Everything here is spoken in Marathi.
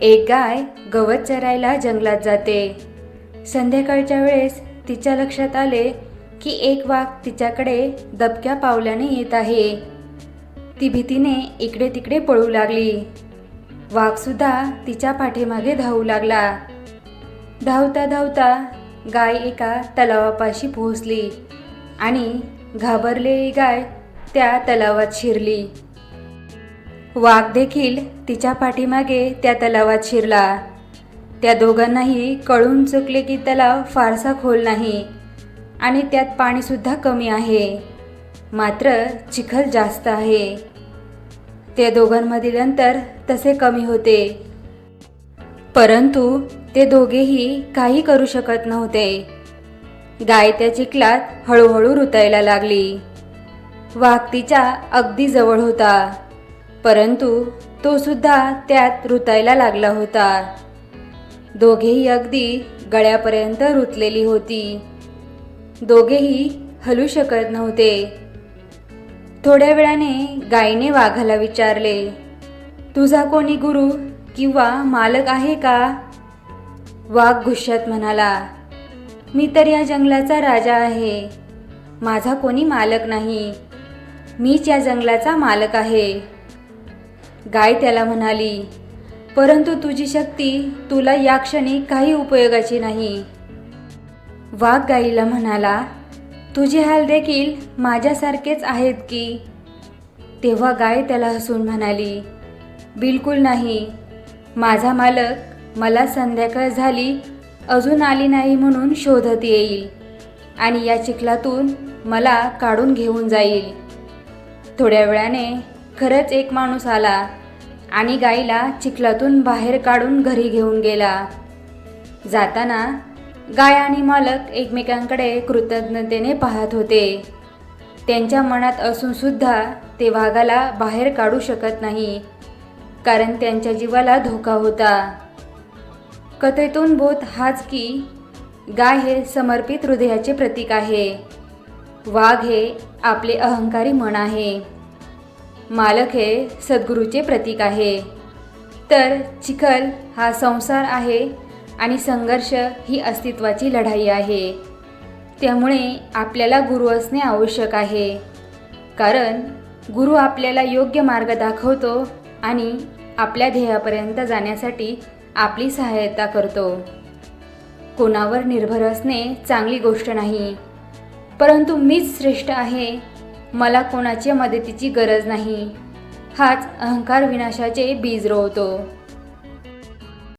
एक गाय गवत चरायला जंगलात जाते. संध्याकाळच्या वेळेस तिच्या लक्षात आले की एक वाघ तिच्याकडे दबक्या पावलाने येत आहे. ती भीतीने इकडे तिकडे पळू लागली. वाघसुद्धा तिच्या पाठीमागे धावू लागला. धावता धावता गाय एका तलावापाशी पोहोचली आणि घाबरलेली गाय त्या तलावात शिरली. वाघ देखील तिच्या पाठीमागे त्या तलावात शिरला. त्या दोघांनाही कळून चुकले की तलाव फारसा खोल नाही आणि त्यात पाणीसुद्धा कमी आहे, मात्र चिखल जास्त आहे. त्या दोघांमधील अंतर तसे कमी होते, परंतु ते दोघेही काही करू शकत नव्हते. गाय त्या चिखलात हळूहळू रुतायला लागली. वाघ तिच्या अगदी जवळ होता, परंतु तो सुद्धा त्यात रुतायला लागला होता. दोघेही अगदी गळ्यापर्यंत रुतलेली होती. दोघेही हलू शकत नव्हते. थोड्या वेळाने गायीने वाघाला विचारले, तुझा कोणी गुरु किंवा मालक आहे का? वाघ गुस्स्यात म्हणाला, मी तर या जंगलाचा राजा आहे. माझा कोणी मालक नाही. मीच या जंगलाचा मालक आहे. गाय त्याला म्हणाली, परंतु तुझी शक्ती तुला या क्षणी काही उपयोगाची नाही. वाघ गायीला म्हणाला, तुझे हाल देखील माझ्यासारखेच आहेत की? तेव्हा गाय त्याला हसून म्हणाली, बिलकुल नाही. माझा मालक मला संध्याकाळ झाली अजून आली नाही म्हणून शोधत येईल आणि या चिखलातून मला काढून घेऊन जाईल. थोड्या वेळाने खरंच एक माणूस आला आणि गायीला चिखलातून बाहेर काढून घरी घेऊन गेला. जाताना गाय आणि मालक एकमेकांकडे कृतज्ञतेने पाहत होते. त्यांच्या मनात असून सुद्धा ते वाघाला बाहेर काढू शकत नाही, कारण त्यांच्या जीवाला धोका होता. कथेतून बोध हाच की गाय हे समर्पित हृदयाचे प्रतीक आहे. वाघ हे आपले अहंकारी मन आहे. मालक हे सद्गुरूचे प्रतीक आहे. तर चिखल हा संसार आहे आणि संघर्ष ही अस्तित्वाची लढाई आहे. त्यामुळे आपल्याला गुरु असणे आवश्यक आहे, कारण गुरु आपल्याला योग्य मार्ग दाखवतो आणि आपल्या ध्येयापर्यंत जाण्यासाठी आपली सहायता करतो. कोणावर निर्भर असणे चांगली गोष्ट नाही, परंतु मीच श्रेष्ठ आहे, मला कोणाच्या मदतीची गरज नाही, हाच अहंकार विनाशाचे बीज रोवतो.